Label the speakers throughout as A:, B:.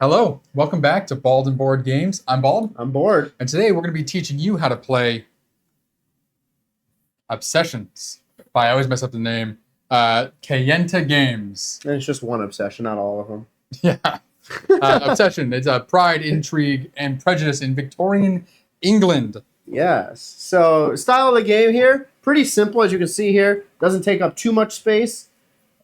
A: Hello, welcome back to Bald and Board Games. I'm Bald,
B: I'm bored.
A: and today we're going to be teaching you how to play Obsessions. I always mess up the name. Kayenta Games.
B: And it's just one obsession, not all of them.
A: Yeah. Obsession. It's pride, intrigue, and prejudice in Victorian England.
B: Yes. So, style of the game here, pretty simple as you can see here. Doesn't take up too much space.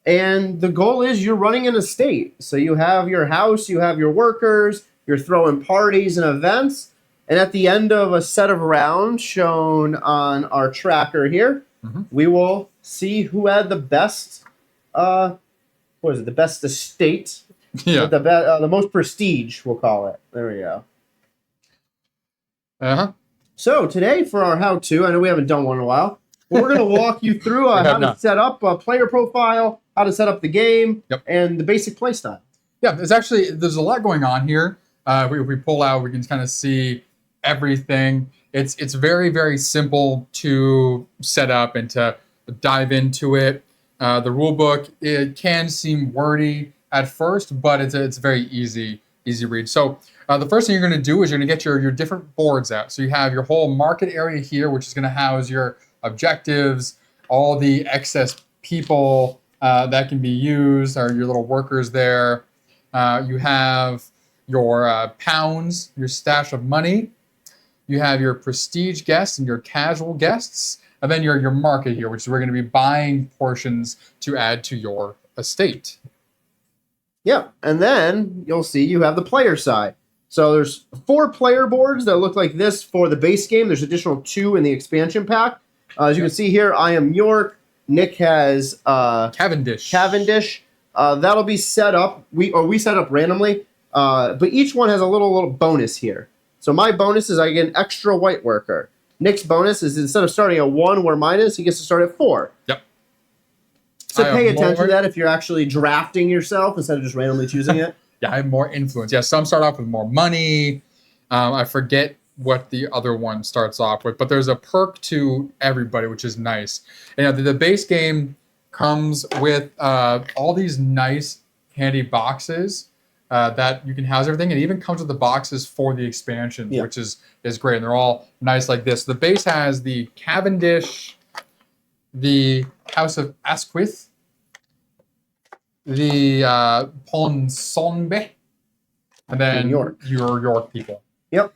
B: And the goal is you're running an estate. So, you have your house, you have your workers, you're throwing parties and events. And at the end of a set of rounds shown on our tracker here, we will see who had the best, the best estate.
A: Yeah.
B: The most prestige, we'll call it. There we go. So today for our how-to, I know we haven't done one in a while, but we're going to walk you through how to set up a player profile, how to set up the game, and the basic play style.
A: Yeah, there's a lot going on here. If we pull out, we can kind of see everything. It's very, very simple to set up and to dive into it. The rule book, it can seem wordy at first, but it's very easy read. So the first thing you're going to do is you're going to get your different boards out. So you have your whole market area here, which is going to house your objectives, all the excess people that can be used, or your little workers there. You have your pounds, your stash of money. You have your prestige guests and your casual guests. And then your market here, which is we're going to be buying portions to add to your estate.
B: Yeah, and then you'll see you have the player side. So there's 4 player boards that look like this for the base game. There's additional 2 in the expansion pack. As you can see here, I am York. Nick has
A: Cavendish.
B: That'll be set up. We set up randomly, but each one has a little bonus here. So my bonus is I get an extra white worker. Nick's bonus is instead of starting at 1 where mine is, he gets to start at 4.
A: Yep.
B: So pay attention to that if you're actually drafting yourself instead of just randomly choosing it.
A: Yeah, I have more influence. Yeah, some start off with more money. I forget what the other one starts off with, but there's a perk to everybody, which is nice. And the base game comes with all these nice, handy boxes that you can house everything. It even comes with the boxes for the expansion, which is great. And they're all nice like this. The base has the Cavendish, the House of Asquith, the Ponsonbe, and then your York people.
B: Yep.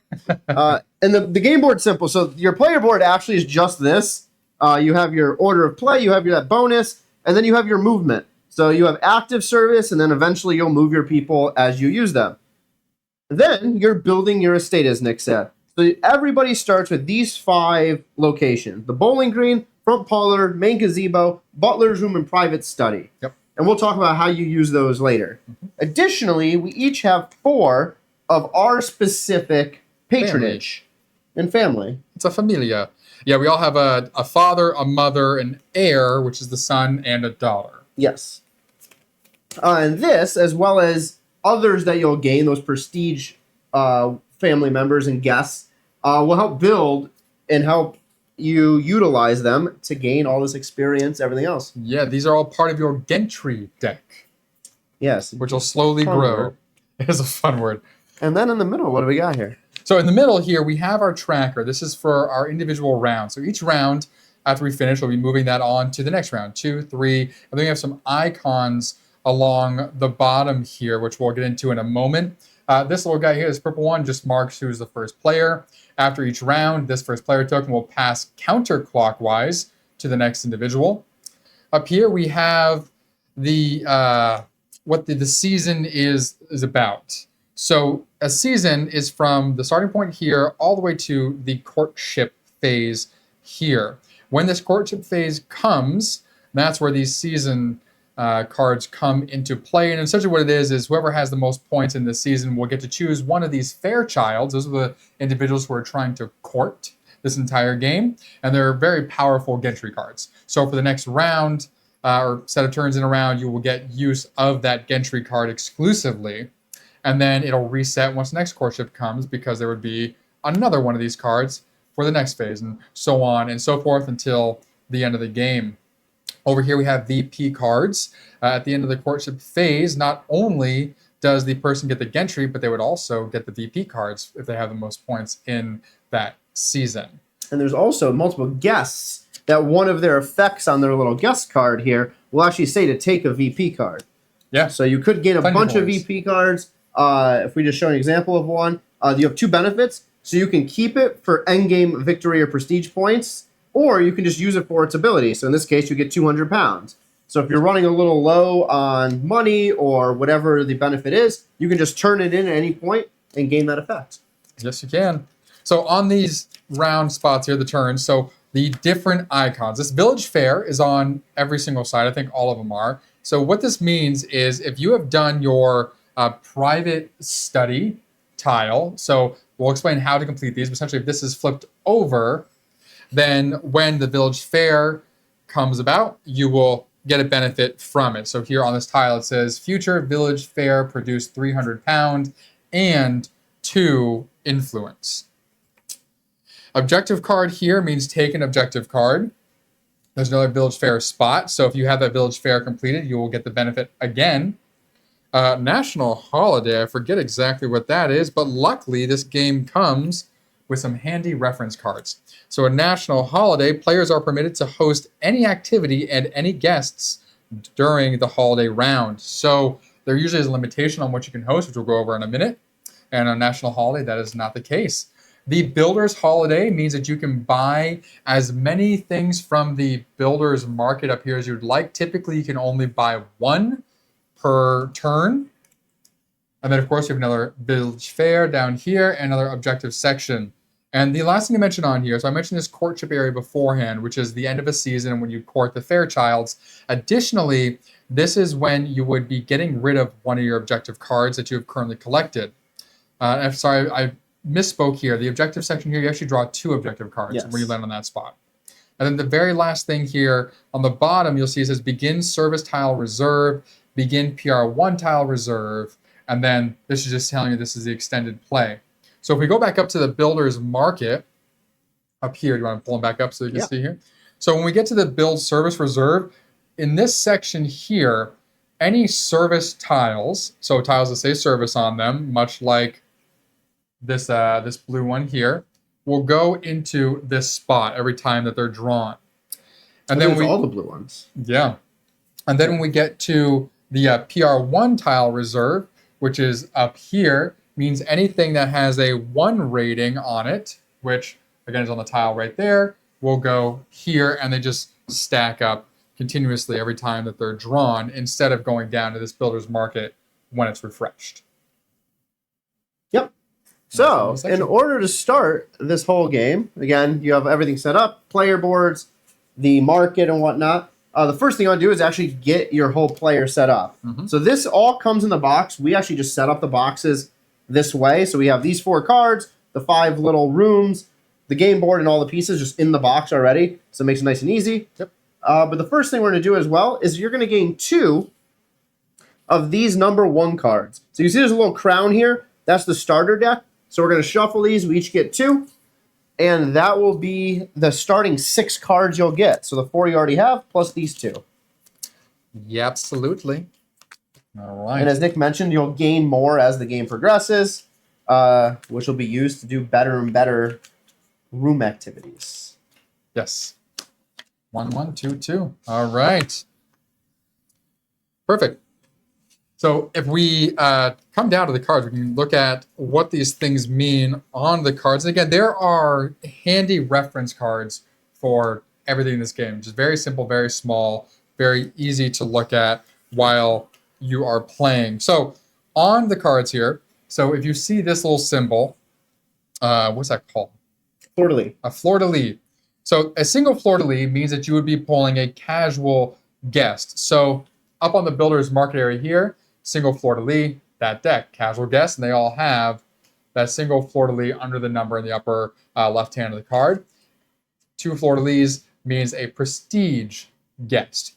B: And the game board's simple. So your player board actually is just this. You have your order of play, you have that bonus, and then you have your movement. So you have active service, and then eventually you'll move your people as you use them. Then you're building your estate, as Nick said. So everybody starts with these 5 locations: the bowling green, front parlor, main gazebo, butler's room, and private study.
A: Yep.
B: And we'll talk about how you use those later. Additionally, we each have 4 of our specific patronage and family.
A: It's a familia. Yeah, we all have a father, a mother, an heir, which is the son, and a daughter.
B: Yes. And this, as well as others that you'll gain, those prestige family members and guests, will help build and help you utilize them to gain all this experience, everything else.
A: Yeah, these are all part of your gentry deck.
B: Yes.
A: Which will slowly grow. It's a fun word.
B: And then in the middle, what do we got here?
A: So in the middle here, we have our tracker. This is for our individual rounds. So each round, after we finish, we'll be moving that on to the next round, 2, 3. And then we have some icons along the bottom here, which we'll get into in a moment. This little guy here, this purple one, just marks who's the first player. After each round, this first player token will pass counterclockwise to the next individual. Up here, we have the what the season is about. So a season is from the starting point here all the way to the courtship phase here. When this courtship phase comes, that's where these season cards come into play. And essentially what it is whoever has the most points in this season will get to choose one of these Fairchilds. Those are the individuals who are trying to court this entire game. And they're very powerful gentry cards. So for the next round, or set of turns in a round, you will get use of that gentry card exclusively. And then it'll reset once the next courtship comes, because there would be another one of these cards for the next phase, and so on and so forth until the end of the game. Over here we have VP cards. At the end of the courtship phase, not only does the person get the Gentry, but they would also get the VP cards if they have the most points in that season.
B: And there's also multiple guests that one of their effects on their little guest card here will actually say to take a VP card.
A: Yeah.
B: So you could gain a bunch of VP cards. If we just show an example of one, you have 2 benefits. So you can keep it for endgame victory or prestige points, or you can just use it for its ability. So in this case, you get 200 pounds. So if you're running a little low on money or whatever the benefit is, you can just turn it in at any point and gain that effect.
A: Yes, you can. So on these round spots here, the turns, so the different icons. This village fair is on every single side. I think all of them are. So what this means is if you have done your private study tile, so we'll explain how to complete these. But essentially, if this is flipped over, then when the village fair comes about, you will get a benefit from it. So here on this tile, it says future village fair produce 300 pounds and 2 influence. Objective card here means take an objective card. There's another village fair spot. So if you have that village fair completed, you will get the benefit again. National holiday, I forget exactly what that is, but luckily this game comes with some handy reference cards. So a national holiday, players are permitted to host any activity and any guests during the holiday round. So there usually is a limitation on what you can host, which we'll go over in a minute. And on a national holiday, that is not the case. The Builder's Holiday means that you can buy as many things from the Builder's Market up here as you'd like. Typically, you can only buy 1 per turn. And then, of course, you have another Village Fair down here, and another objective section. And the last thing to mention on here, so I mentioned this courtship area beforehand, which is the end of a season when you court the Fairchilds. Additionally, this is when you would be getting rid of one of your objective cards that you have currently collected. I'm sorry, I misspoke here. The objective section here, you actually draw 2 objective cards when you land on that spot. And then the very last thing here, on the bottom, you'll see it says begin service tile reserve, begin PR1 tile reserve, and then this is just telling you this is the extended play. So if we go back up to the Builder's Market, up here, do you want to pull them back up so you can see here? So when we get to the Build Service Reserve, in this section here, any service tiles, so tiles that say service on them, much like this this blue one here, will go into this spot every time that they're drawn. And then
B: all the blue ones.
A: Yeah. And then when we get to the PR1 tile reserve, which is up here, means anything that has a 1 rating on it, which again is on the tile right there, will go here, and they just stack up continuously every time that they're drawn instead of going down to this Builder's Market when it's refreshed.
B: Yep. So in order to start this whole game, again, you have everything set up, player boards, the market and whatnot. The first thing you want to do is actually get your whole player set up. So this all comes in the box. We actually just set up the boxes this way. So we have these 4 cards, the 5 little rooms, the game board, and all the pieces just in the box already. So it makes it nice and easy.
A: Yep.
B: But the first thing we're going to do as well is you're going to gain 2 of these number 1 cards. So you see there's a little crown here. That's the starter deck. So we're going to shuffle these. We each get 2. And that will be the starting 6 cards you'll get. So the 4 you already have, plus these 2.
A: Yeah, absolutely. All right.
B: And as Nick mentioned, you'll gain more as the game progresses, which will be used to do better and better room activities.
A: Yes. 1, 1, 2, 2. All right. Perfect. So if we come down to the cards, we can look at what these things mean on the cards. And again, there are handy reference cards for everything in this game. Just very simple, very small, very easy to look at while you are playing. So on the cards here, so if you see this little symbol, what's that called?
B: Fleur-de-lis.
A: A fleur-de-lis. So a single fleur-de-lis means that you would be pulling a casual guest. So up on the Builder's Market area here, single fleur-de-lis, that deck, casual guest, and they all have that single fleur-de-lis under the number in the upper left hand of the card. 2 fleur-de-lis means a prestige guest.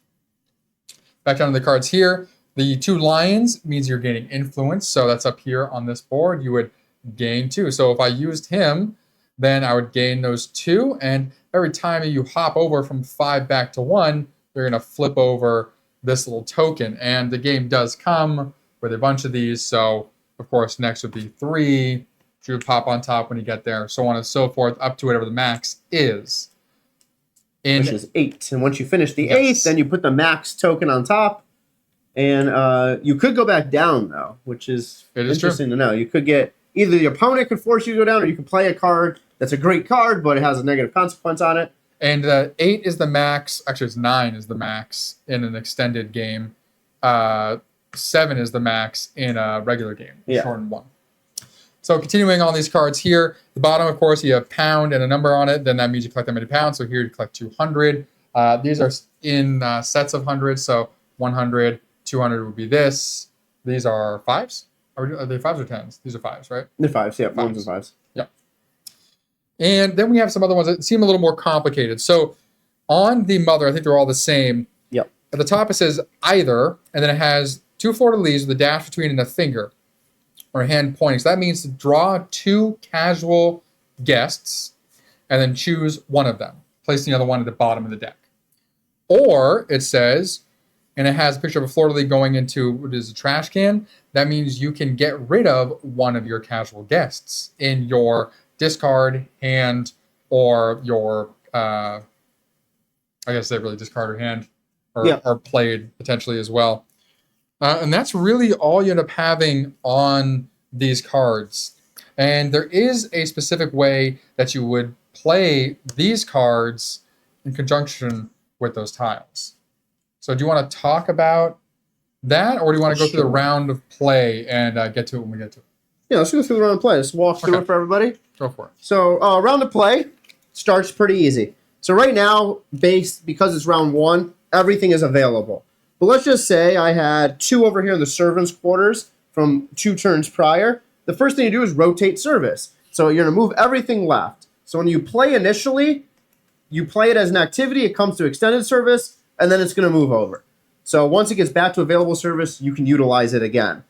A: Back down to the cards here, the 2 lions means you're gaining influence, so that's up here on this board. You would gain 2. So if I used him, then I would gain those 2, and every time you hop over from 5 back to 1, you're going to flip over this little token. And the game does come with a bunch of these. So, of course, next would be 3, which would pop on top when you get there, so on and so forth, up to whatever the max is.
B: Which is 8. And once you finish the
A: Yes.
B: 8th, then you put the max token on top. And you could go back down, though, which is interesting to know. You could get either the opponent could force you to go down, or you can play a card that's a great card, but it has a negative consequence on it.
A: And 8 is the max. Actually, it's 9 is the max in an extended game. 7 is the max in a regular game, shortened 1. So continuing on these cards here, the bottom, of course, you have pound and a number on it. Then that means you collect that many pounds. So here you collect 200. These are in sets of hundreds. So 100, 200 would be this. These are 5s. Are they 5s or 10s? These are 5s, right?
B: They're 5s, yeah. 1s and 5s.
A: Yeah. And then we have some other ones that seem a little more complicated. So on the mother, I think they're all the same.
B: Yep.
A: At the top, it says either, and then it has 2 fleur-de-lis with a dash between and a finger or a hand pointing. So that means to draw 2 casual guests and then choose one of them, placing the other one at the bottom of the deck. Or it says, and it has a picture of a fleur-de-lis going into what is a trash can. That means you can get rid of one of your casual guests in your discard, hand, or your, I guess they really discard or hand, or played potentially as well. And that's really all you end up having on these cards. And there is a specific way that you would play these cards in conjunction with those tiles. So do you want to talk about that, or do you want to go through the round of play and get to it when we get to it?
B: Yeah, let's go through the round of play. Let's walk through it for everybody.
A: Go for it.
B: So round of play starts pretty easy. So right now, because it's round 1, everything is available. But let's just say I had 2 over here in the servants' quarters from 2 turns prior. The first thing you do is rotate service. So you're going to move everything left. So when you play initially, you play it as an activity. It comes to extended service, and then it's going to move over. So once it gets back to available service, you can utilize it again.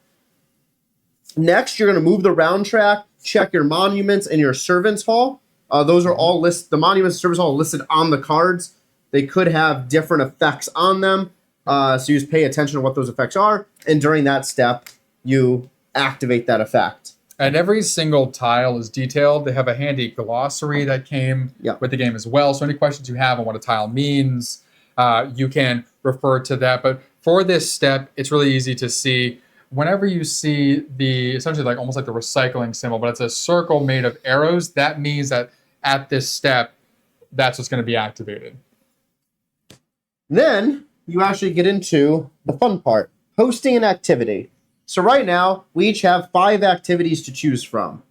B: Next, you're going to move the round track, check your monuments and your servants' hall. Those are all listed. The monuments and service hall are listed on the cards. They could have different effects on them. So you just pay attention to what those effects are. And during that step, you activate that effect.
A: And every single tile is detailed. They have a handy glossary that came with the game as well. So any questions you have on what a tile means, you can refer to that. But for this step, it's really easy to see. Whenever you see the, essentially like almost like the recycling symbol, but it's a circle made of arrows, that means that at this step, that's what's going to be activated.
B: Then you actually get into the fun part, hosting an activity. So right now, we each have 5 activities to choose from.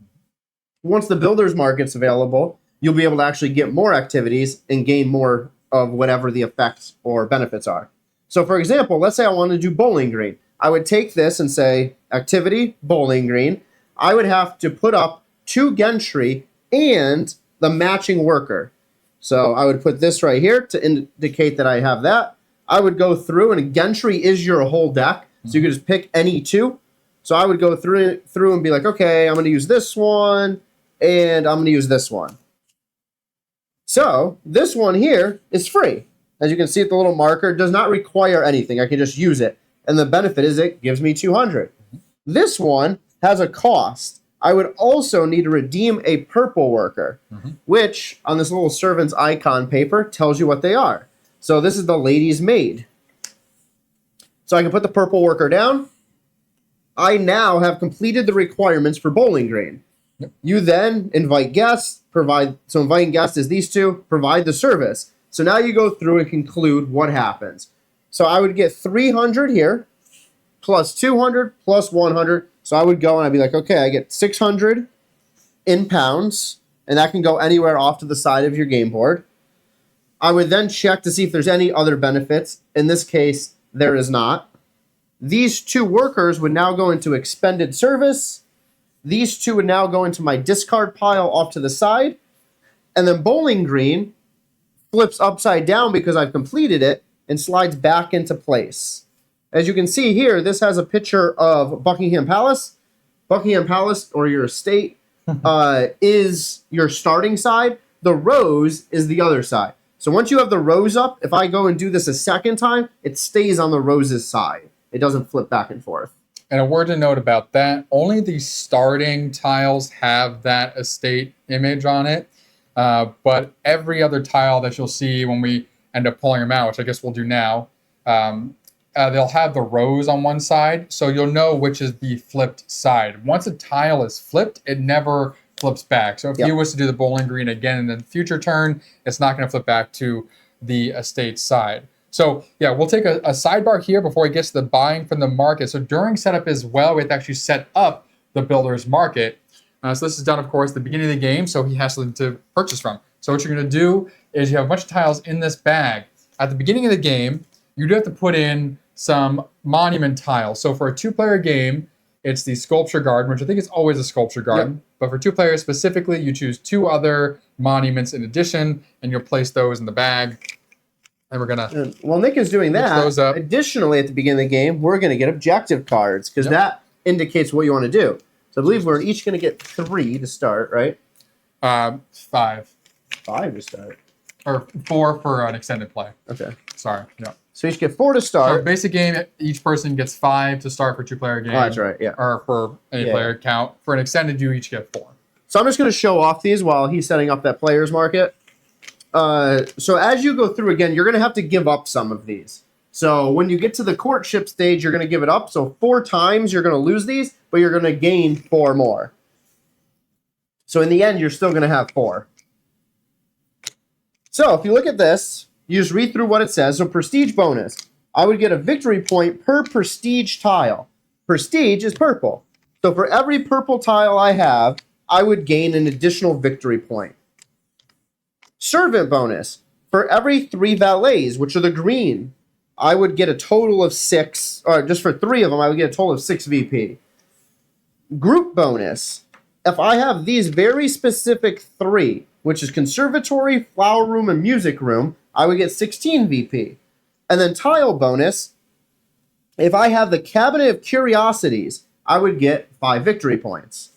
B: Once the builder's market's available, you'll be able to actually get more activities and gain more of whatever the effects or benefits are. So for example, let's say I want to do Bowling Green. I would take this and say, activity, Bowling Green. I would have to put up 2 gentry and the matching worker. So I would put this right here to indicate that I have that. I would go through, and gentry is your whole deck, so you could just pick any 2. So I would go through and be like, okay, I'm going to use this one, and I'm going to use this one. So this one here is free. As you can see, the little marker does not require anything. I can just use it. And the benefit is it gives me 200. This one has a cost. I would also need to redeem a purple worker, which on this little servant's icon paper tells you what they are. So this is the lady's maid. So I can put the purple worker down. I now have completed the requirements for Bowling Green. You then invite guests, so inviting guests is these 2, provide the service. So now you go through and conclude what happens. So I would get 300 here, plus 200, plus 100. So I would go and I'd be like, okay, I get 600 in pounds, and that can go anywhere off to the side of your game board. I would then check to see if there's any other benefits. In this case, there is not. These 2 workers would now go into expended service. These 2 would now go into my discard pile off to the side. And then Bowling Green flips upside down because I've completed it and slides back into place. As you can see here, this has a picture of Buckingham Palace. Buckingham Palace, or your estate, is your starting side. The rose is the other side. So once you have the rose up, if I go and do this a second time, it stays on the rose's side. It doesn't flip back and forth.
A: And a word to note about that, only the starting tiles have that estate image on it. But every other tile that you'll see when we end up pulling them out, which I guess we'll do now, they'll have the rows on one side, so you'll know which is the flipped side. Once a tile is flipped, it never flips back. So if you was to do the bowling green again in the future turn, it's not going to flip back to the estate side. So yeah, we'll take a sidebar here before it gets to the buying from the market. So during setup as well, we have to actually set up the builder's market. So this is done, of course, at the beginning of the game, so he has something to purchase from. So what you're going to do is you have a bunch of tiles in this bag. At the beginning of the game, you do have to put in some monument tiles. So for a 2-player game, it's the sculpture garden, which I think is always a sculpture garden. But for 2 players specifically, you choose 2 other monuments in addition, and you'll place those in the bag. And we're gonna.
B: While Nick is doing that, additionally, at the beginning of the game, we're gonna get objective cards because that indicates what you want to do. So I believe we're each gonna get 3 to start, right?
A: 5.
B: 5 to start.
A: Or 4 for an extended play.
B: Okay.
A: Sorry. Yeah.
B: So each get 4 to start.
A: So basic game, each person gets 5 to start for 2-player game.
B: Oh, that's right. Yeah.
A: Or for any player count. For an extended, you each get 4.
B: So I'm just gonna show off these while he's setting up that player's market. So as you go through again, you're going to have to give up some of these. So when you get to the courtship stage, you're going to give it up. So 4 times you're going to lose these, but you're going to gain 4 more. So in the end, you're still going to have 4. So if you look at this, you just read through what it says. So prestige bonus. I would get a victory point per prestige tile. Prestige is purple. So for every purple tile I have, I would gain an additional victory point. Servant bonus. For every 3 valets, which are the green, I would get a total of 6, or just for 3 of them, I would get a total of 6 VP. Group bonus. If I have these very specific 3, which is conservatory, flower room, and music room, I would get 16 VP. And then tile bonus. If I have the cabinet of curiosities, I would get 5 victory points.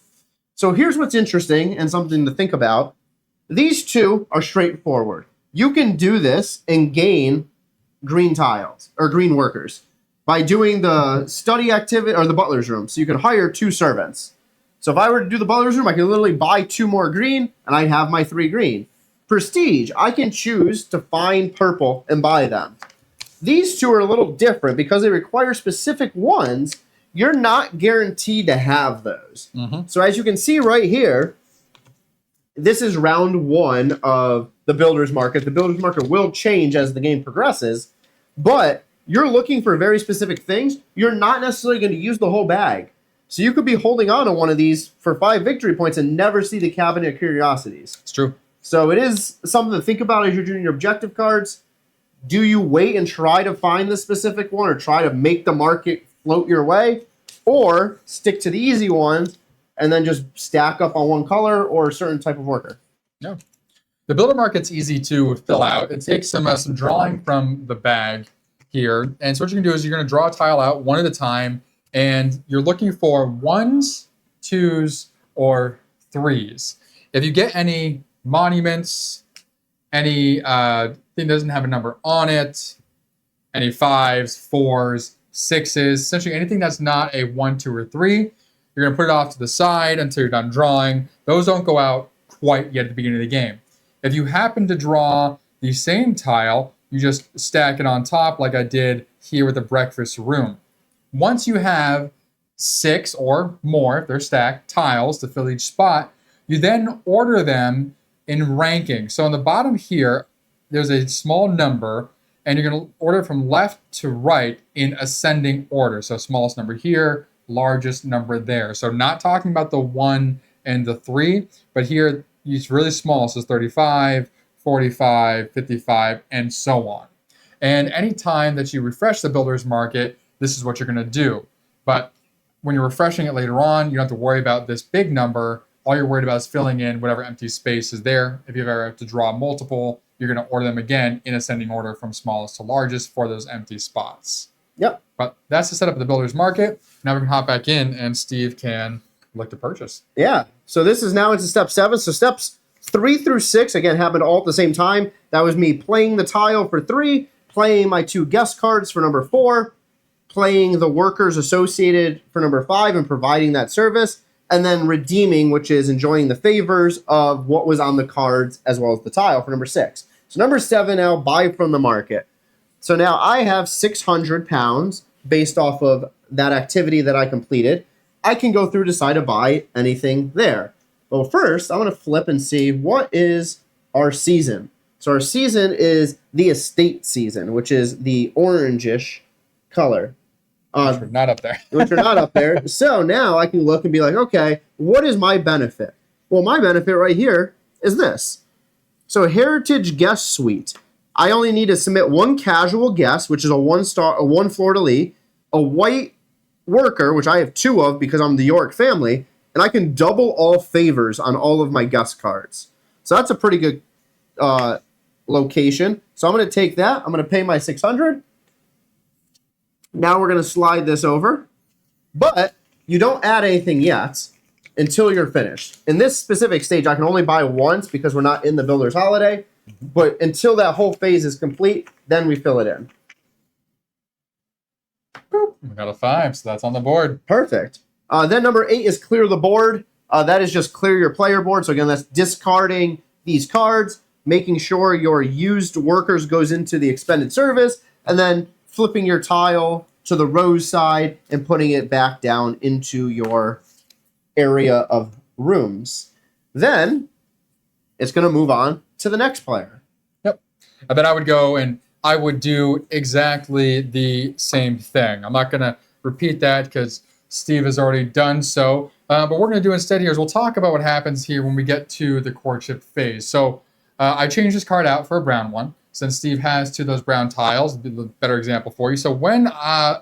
B: So here's what's interesting and something to think about. These 2 are straightforward. You can do this and gain green tiles or green workers by doing the study activity or the butler's room. So you can hire 2 servants. So if I were to do the butler's room, I can literally buy 2 more green and I'd have my 3 green. Prestige, I can choose to find purple and buy them. These 2 are a little different because they require specific ones. You're not guaranteed to have those. So as you can see right here, this is round 1 of the builder's market. The builder's market will change as the game progresses, but you're looking for very specific things. You're not necessarily going to use the whole bag. So you could be holding on to one of these for 5 victory points and never see the cabinet of curiosities.
A: It's true.
B: So it is something to think about as you're doing your objective cards. Do you wait and try to find the specific one or try to make the market float your way? Or stick to the easy ones and then just stack up on one color or a certain type of worker?
A: No. The builder market's easy to fill out. It takes some drawing from the bag here. And so what you can do is you're going to draw a tile out one at a time, and you're looking for 1s, 2s, or 3s. If you get any monuments, any thing that doesn't have a number on it, any 5s, 4s, 6s, essentially anything that's not a 1, 2, or 3, you're going to put it off to the side until you're done drawing. Those don't go out quite yet at the beginning of the game. If you happen to draw the same tile, you just stack it on top like I did here with the breakfast room. Once you have 6 or more, if they're stacked, tiles to fill each spot, you then order them in ranking. So on the bottom here, there's a small number, and you're going to order from left to right in ascending order. So smallest number here, largest number there. So not talking about the 1 and the 3, but here it's really small. So it's 35, 45, 55, and so on. And anytime that you refresh the builder's market, this is what you're going to do. But when you're refreshing it later on, you don't have to worry about this big number. All you're worried about is filling in whatever empty space is there. If you ever have to draw multiple, you're going to order them again in ascending order from smallest to largest for those empty spots.
B: Yep.
A: But that's the setup of the builder's market. Now we can hop back in and Steve can look to purchase.
B: Yeah. So this is now into step 7. So steps 3 through 6, again, happened all at the same time. That was me playing the tile for 3, playing my 2 guest cards for number 4, playing the workers associated for number 5 and providing that service, and then redeeming, which is enjoying the favors of what was on the cards as well as the tile for number 6. So number 7 now, buy from the market. So now I have 600 pounds based off of that activity that I completed. I can go through, decide to buy anything there. But first, I want to flip and see what is our season. So our season is the estate season, which is the orangish color.
A: Which are not up there.
B: Which are not up there. So now I can look and be like, okay, what is my benefit? Well, my benefit right here is this. So Heritage Guest Suite. I only need to submit one casual guest, which is a one fleur-de-lis, a white worker, which I have 2 of because I'm the York family, and I can double all favors on all of my guest cards. So that's a pretty good location. So I'm going to take that. I'm going to pay my 600. Now we're going to slide this over. But you don't add anything yet until you're finished. In this specific stage, I can only buy once because we're not in the Builder's Holiday. But until that whole phase is complete, then we fill it in.
A: Boop. We got a 5, so that's on the board.
B: Perfect. Then number 8 is clear the board. That is just clear your player board. So again, that's discarding these cards, making sure your used workers goes into the expended service, and then flipping your tile to the rose side and putting it back down into your area of rooms. Then it's going to move on to the next player.
A: Yep. And then I would go and I would do exactly the same thing. I'm not going to repeat that because Steve has already done so. But what we're going to do instead here is we'll talk about what happens here when we get to the courtship phase. So I changed this card out for a brown one since Steve has 2 of those brown tiles. A better example for you. So when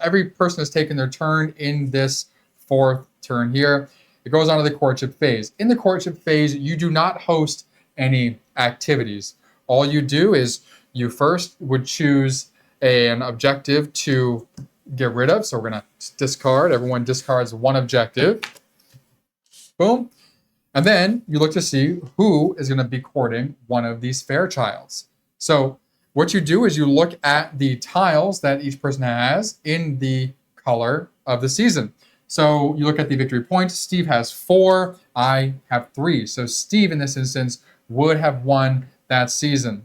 A: every person has taken their turn in this 4th turn here, it goes on to the courtship phase. In the courtship phase, you do not host any activities. All you do is you first would choose an objective to get rid of. So we're going to discard. Everyone discards one objective. Boom. And then you look to see who is going to be courting one of these Fairchilds. So what you do is you look at the tiles that each person has in the color of the season. So you look at the victory points. Steve has 4. I have 3. So Steve, in this instance, would have won that season.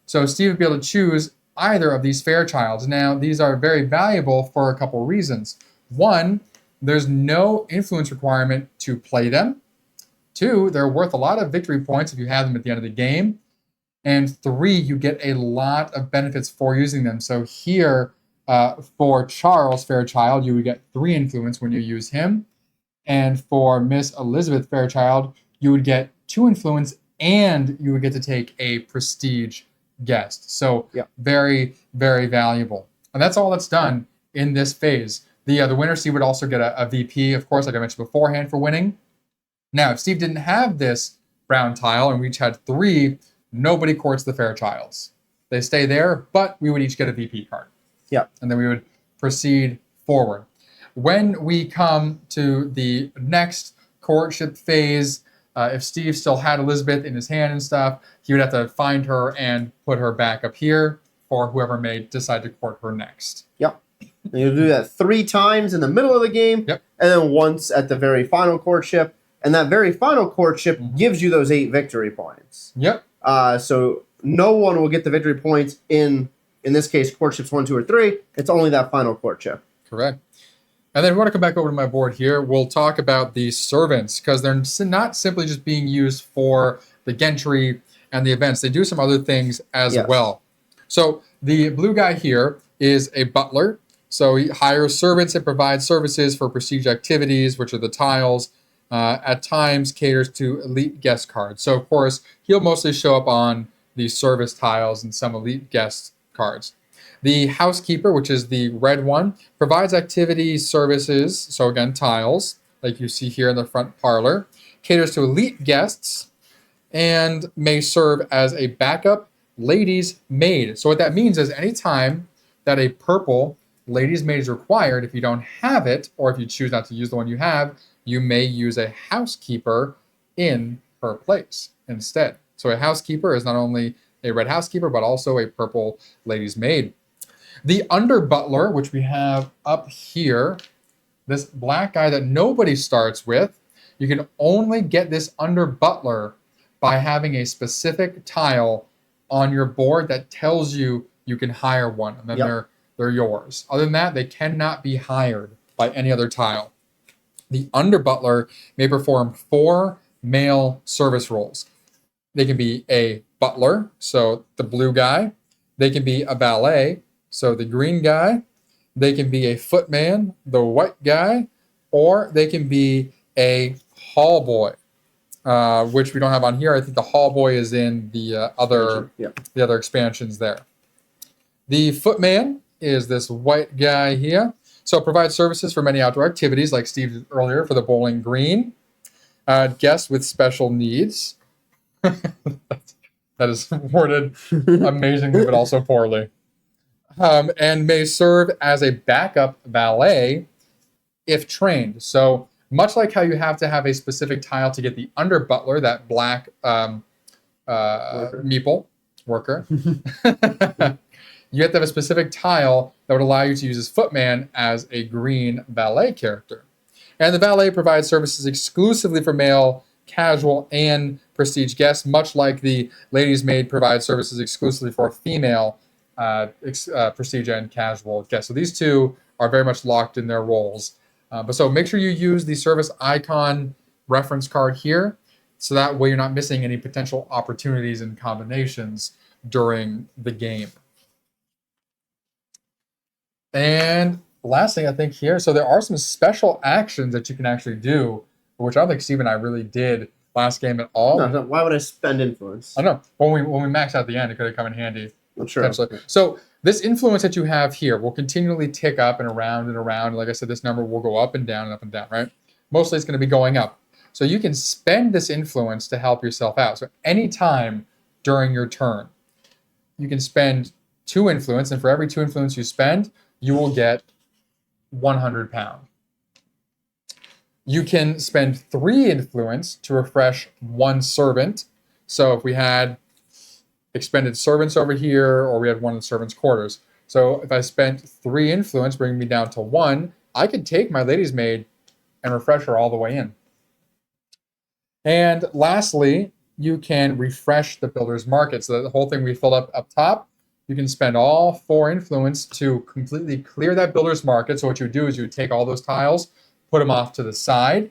A: So Steve would be able to choose either of these Fairchilds. Now, these are very valuable for a couple reasons. 1, there's no influence requirement to play them. 2, they're worth a lot of victory points if you have them at the end of the game. And 3, you get a lot of benefits for using them. So here, for Charles Fairchild, you would get 3 influence when you use him. And for Miss Elizabeth Fairchild, you would get 2 influence and you would get to take a prestige guest. So very, very valuable. And that's all that's done in this phase. The winner Steve would also get a VP, of course, like I mentioned beforehand, for winning. Now, if Steve didn't have this brown tile and we each had 3, nobody courts the Fairchilds. They stay there, but we would each get a VP card.
B: Yeah.
A: And then we would proceed forward. When we come to the next courtship phase, if Steve still had Elizabeth in his hand and stuff, he would have to find her and put her back up here for whoever may decide to court her next.
B: Yep. And you'll do that 3 times in the middle of the game,
A: Yep.
B: and then once at the very final courtship. And that very final courtship gives you those 8 victory points.
A: Yep.
B: So no one will get the victory points in this case, courtships 1, 2, or 3. It's only that final courtship.
A: Correct. And then we want to come back over to my board here. We'll talk about the servants because they're not simply just being used for the gentry and the events. They do some other things as well. So the blue guy here is a butler. So he hires servants and provides services for prestige activities, which are the tiles. At times caters to elite guest cards. So of course, he'll mostly show up on the service tiles and some elite guest cards. The housekeeper, which is the red one, provides activity services, so again, tiles, like you see here in the front parlor, caters to elite guests, and may serve as a backup ladies' maid. So what that means is anytime that a purple ladies' maid is required, if you don't have it, or if you choose not to use the one you have, you may use a housekeeper in her place instead. So a housekeeper is not only a red housekeeper, but also a purple lady's maid. The under butler, which we have up here, this black guy that nobody starts with, you can only get this under butler by having a specific tile on your board that tells you you can hire one, and then they're yours. Other than that, they cannot be hired by any other tile. The under butler may perform 4 male service roles. They can be a butler, so the blue guy. They can be a valet, so the green guy. They can be a footman, the white guy, or they can be a hall boy, which we don't have on here. I think the hall boy is in the other expansions there. The footman is this white guy here. So it provides services for many outdoor activities, like Steve did earlier for the bowling green. Guests with special needs. That is worded amazingly, but also poorly. And may serve as a backup valet if trained. So much like how you have to have a specific tile to get the under butler, that black meeple worker, you have to have a specific tile that would allow you to use as footman as a green valet character. And the valet provides services exclusively for male, casual, and prestige guests, much like the ladies' maid provides services exclusively for female prestige and casual guests. So these two are very much locked in their roles. But so make sure you use the service icon reference card here, so that way you're not missing any potential opportunities and combinations during the game. And last thing I think here, so there are some special actions that you can actually do, which I don't think Steve and I really did last game at all.
B: No, why would I spend influence?
A: I don't know. When we max out the end, it could have come in handy.
B: I'm sure.
A: So this influence that you have here will continually tick up and around and around. Like I said, this number will go up and down and up and down, right? Mostly it's going to be going up. So you can spend this influence to help yourself out. So anytime during your turn, you can spend 2 influence, and for every 2 influence you spend, you will get 100 pounds. You can spend 3 influence to refresh 1 servant. So if we had expended servants over here, or we had 1 in the servants' quarters. So if I spent 3 influence, bringing me down to 1, I could take my lady's maid and refresh her all the way in. And lastly, you can refresh the builder's market. So the whole thing we filled up top, you can spend all 4 influence to completely clear that builder's market. So what you would do is you would take all those tiles, put them off to the side.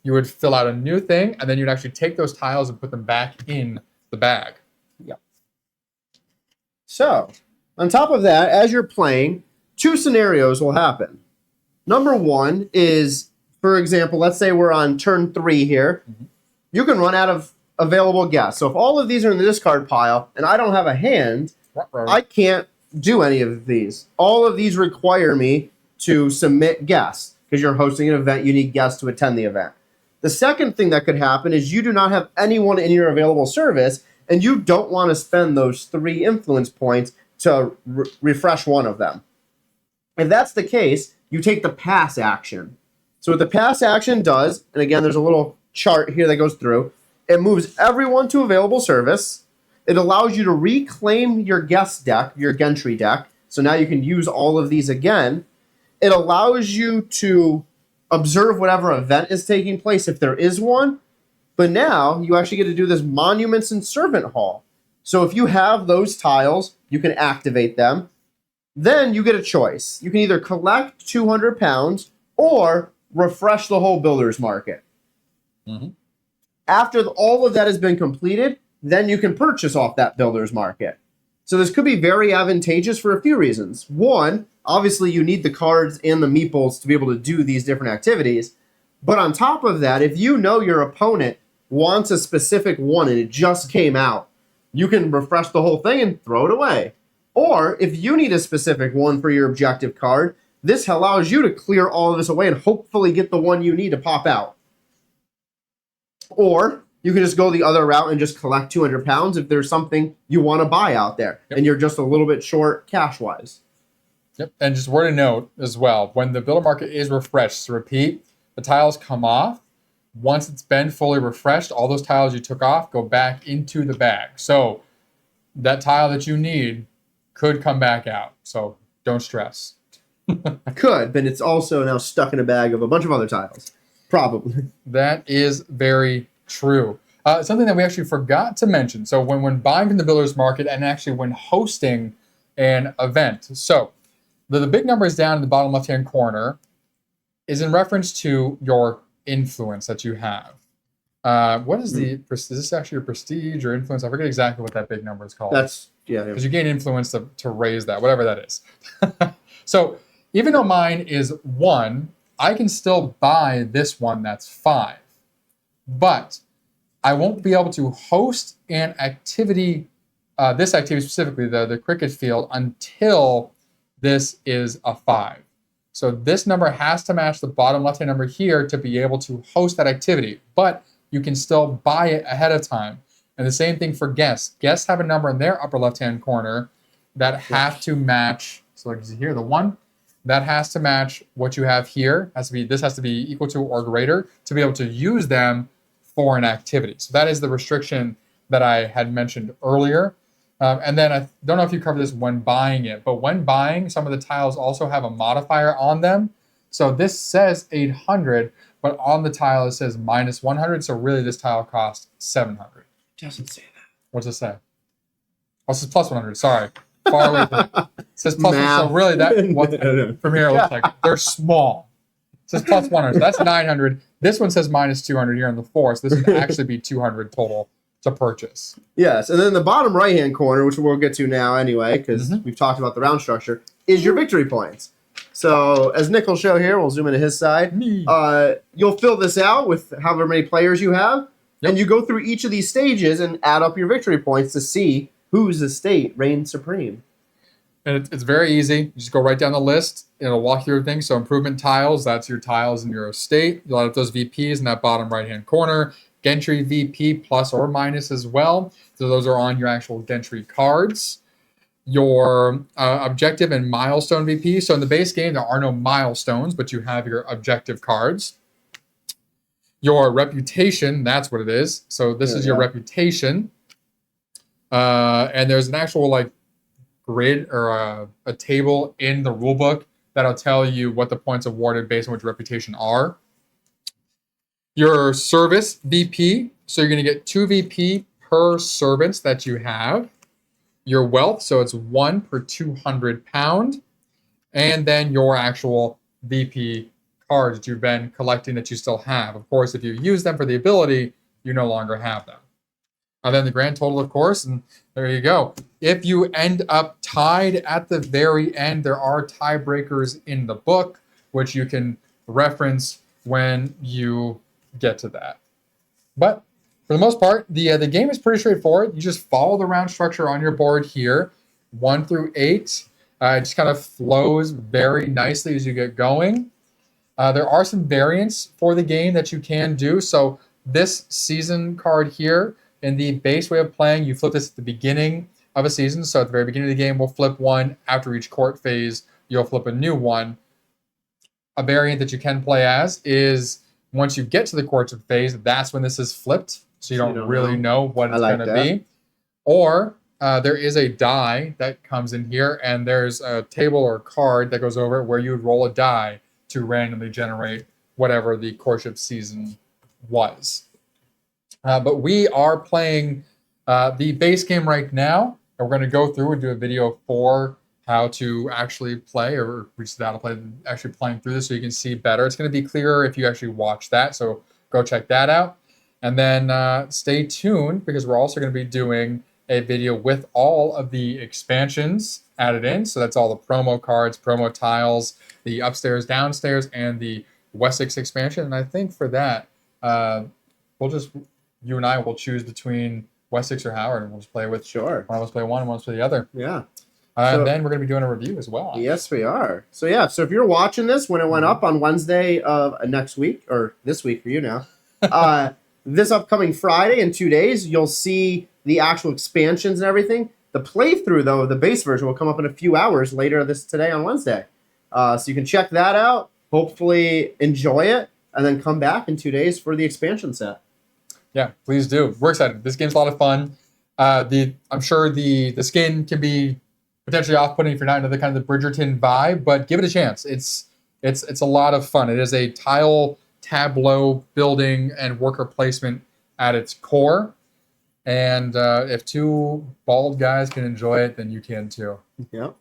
A: You would fill out a new thing, and then you'd actually take those tiles and put them back in the bag.
B: Yeah. So, on top of that, as you're playing, 2 scenarios will happen. Number 1 is, for example, let's say we're on turn 3 here. Mm-hmm. You can run out of available guests. So if all of these are in the discard pile and I don't have a hand, I can't do any of these. All of these require me to submit guests. Because you're hosting an event, you need guests to attend the event. The second thing that could happen is you do not have anyone in your available service, and you don't want to spend those 3 influence points to refresh one of them. If that's the case, you take the pass action. So what the pass action does, and again, there's a little chart here that goes through, it moves everyone to available service. It allows you to reclaim your guest deck, your Gentry deck, so now you can use all of these again. It allows you to observe whatever event is taking place if there is one, but now you actually get to do this Monuments and Servant Hall. So if you have those tiles, you can activate them. Then you get a choice. You can either collect 200 pounds or refresh the whole builder's market. Mm-hmm. After all of that has been completed, then you can purchase off that builder's market. So this could be very advantageous for a few reasons. One, obviously you need the cards and the meeples to be able to do these different activities. But on top of that, if you know your opponent wants a specific one and it just came out, you can refresh the whole thing and throw it away. Or if you need a specific one for your objective card, this allows you to clear all of this away and hopefully get the one you need to pop out. Or you can just go the other route and just collect 200 pounds if there's something you want to buy out there. Yep. And you're just a little bit short cash-wise.
A: Yep, and just word of note as well, when the builder market is refreshed, to repeat, the tiles come off. Once it's been fully refreshed, all those tiles you took off go back into the bag. So that tile that you need could come back out. So Don't stress.
B: Could, but it's also now stuck in a bag of a bunch of other tiles. Probably.
A: That is very true. Something that we actually forgot to mention. So when buying from the builder's market and actually when hosting an event. So the big numbers down in the bottom left-hand corner is in reference to your influence that you have. What is is this actually your prestige or influence? I forget exactly what that big number is called. Because you gain influence to raise that, whatever that is. So even though mine is 1, I can still buy this one that's 5. But I won't be able to host an activity, this activity specifically, the cricket field, until this is a 5. So this number has to match the bottom left-hand number here to be able to host that activity. But you can still buy it ahead of time. And the same thing for guests. Guests have a number in their upper left-hand corner that have to match. So like you see here, the 1, that has to match what you have here. This has to be equal to or greater to be able to use them for an activity. So that is the restriction that I had mentioned earlier. And then I don't know if you covered this when buying it, but when buying, some of the tiles also have a modifier on them. So this says 800, but on the tile it says minus 100. So really this tile costs 700.
B: It doesn't say that.
A: What's it say? Oh, it says plus 100. Sorry. Far away from it. It says plus 100. So really that from here it looks like they're small. It says plus 100. So that's 900. This one says minus 200 here on the 4. So this would actually be 200 total to purchase.
B: Yes, and then the bottom right-hand corner, which we'll get to now anyway, because we've talked about the round structure, is your victory points. So as Nick will show here, we'll zoom into his side. You'll fill this out with however many players you have, and you go through each of these stages and add up your victory points to see whose estate reigns supreme.
A: And it's very easy. You just go right down the list. It'll walk you through things. So improvement tiles, that's your tiles in your estate. You'll add up those VPs in that bottom right-hand corner. Gentry VP plus or minus as well. So those are on your actual Gentry cards. Your objective and milestone VP. So in the base game, there are no milestones, but you have your objective cards. Your reputation, that's what it is. So this is your reputation. And there's an actual like grid or a table in the rulebook that'll tell you what the points awarded based on what your reputation are. Your service VP, so you're going to get 2 VP per servants that you have. Your wealth, so it's 1 per 200 pound. And then your actual VP cards that you've been collecting that you still have. Of course, if you use them for the ability, you no longer have them. And then the grand total, of course, and there you go. If you end up tied at the very end, there are tiebreakers in the book, which you can reference when you get to that. But for the most part, the game is pretty straightforward. You just follow the round structure on your board here, 1 through 8. It just kind of flows very nicely as you get going. There are some variants for the game that you can do. So this season card here, in the base way of playing, you flip this at the beginning of a season. So at the very beginning of the game, we'll flip one. After each court phase, you'll flip a new one. A variant that you can play as is once you get to the courts phase, that's when this is flipped. So you don't really know what it's going to be. Or there is a die that comes in here, and there's a table or card that goes over it where you would roll a die to randomly generate whatever the courtship season was. But we are playing the base game right now, and we're going to go through and do a video for how to actually play or reach the play, actually playing through this so you can see better. It's going to be clearer if you actually watch that, so go check that out. And then stay tuned because we're also going to be doing a video with all of the expansions added in. So that's all the promo cards, promo tiles, the upstairs, downstairs, and the Wessex expansion. And I think for that, you and I will choose between Wessex or Howard, and we'll just play with.
B: Sure.
A: One of us play one, one of us play the other.
B: Yeah.
A: And then we're going to be doing a review as well.
B: Yes, we are. So yeah, so if you're watching this when it went up on Wednesday of next week, or this week for you now, this upcoming Friday in 2 days, you'll see the actual expansions and everything. The playthrough, though, the base version will come up in a few hours later today on Wednesday. So you can check that out, hopefully enjoy it, and then come back in 2 days for the expansion set.
A: Yeah, please do. We're excited. This game's a lot of fun. I'm sure the skin can be potentially off-putting if you're not into the kind of the Bridgerton vibe, but give it a chance. It's a lot of fun. It is a tile tableau building and worker placement at its core. And if two bald guys can enjoy it, then you can too.
B: Yep.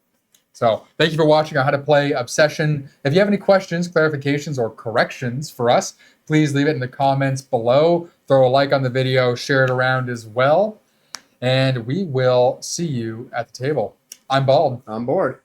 A: So thank you for watching on how to play Obsession. If you have any questions, clarifications, or corrections for us, please leave it in the comments below. Throw a like on the video, share it around as well. And we will see you at the table. I'm Bald.
B: On board.